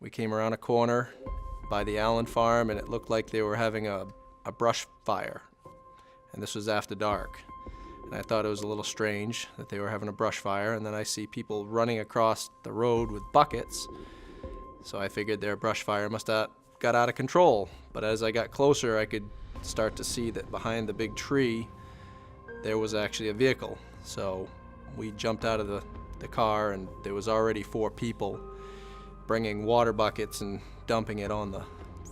We came around a corner by the Allen farm, and it looked like they were having a brush fire. And this was after dark. And I thought it was a little strange that they were having a brush fire, and then I see people running across the road with buckets. So I figured their brush fire must have got out of control. But as I got closer, I could start to see that behind the big tree, there was actually a vehicle. So we jumped out of the car, and there was already 4 people bringing water buckets and dumping it on the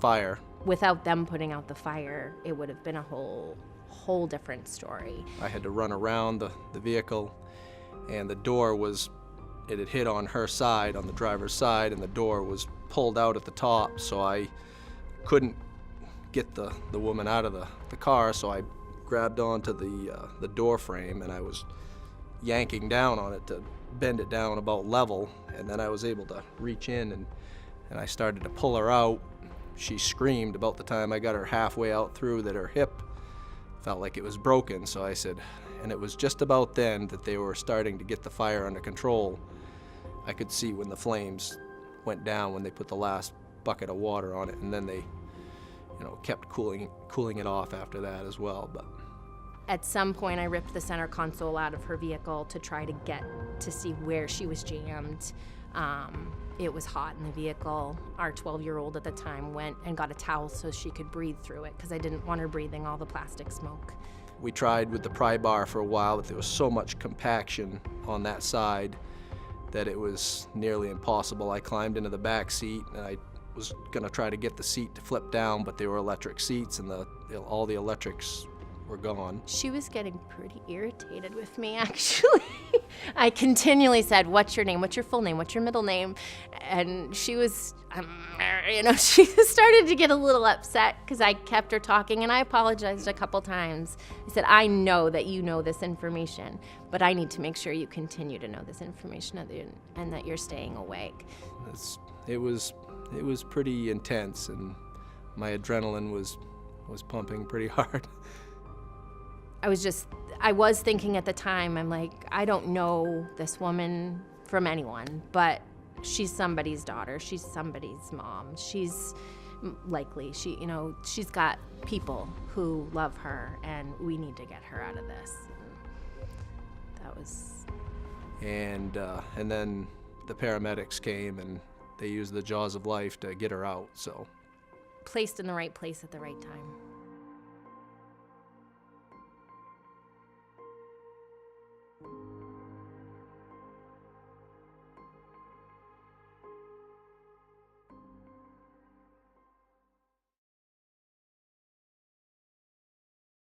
fire. Without them putting out the fire, it would have been a whole different story. I had to run around the vehicle, and the door was, it had hit on her side, on the driver's side, and the door was pulled out at the top, so I couldn't get the woman out of the car, so I grabbed onto the door frame, and I was yanking down on it to bend it down about level, and then I was able to reach in, and I started to pull her out. She screamed about the time I got her halfway out through that her hip felt like it was broken, so I said, and it was just about then that they were starting to get the fire under control. I could see when the flames went down when they put the last bucket of water on it, and then they, kept cooling it off after that as well. But at some point, I ripped the center console out of her vehicle to try to get to see where she was jammed. It was hot in the vehicle. Our 12-year-old at the time went and got a towel so she could breathe through it, because I didn't want her breathing all the plastic smoke. We tried with the pry bar for a while, but there was so much compaction on that side that it was nearly impossible. I climbed into the back seat, and I was going to try to get the seat to flip down, but they were electric seats, and all the electrics were gone. She was getting pretty irritated with me, actually. I continually said, "What's your name? What's your full name? What's your middle name?" And she was, she started to get a little upset because I kept her talking, and I apologized a couple times. I said, "I know that you know this information, but I need to make sure you continue to know this information and that you're staying awake." It was pretty intense, and my adrenaline was pumping pretty hard. I was thinking at the time, I'm like, I don't know this woman from anyone, but she's somebody's daughter. She's somebody's mom. She's likely, she's got people who love her, and we need to get her out of this. That was... And then the paramedics came, and they used the jaws of life to get her out, so. Placed in the right place at the right time.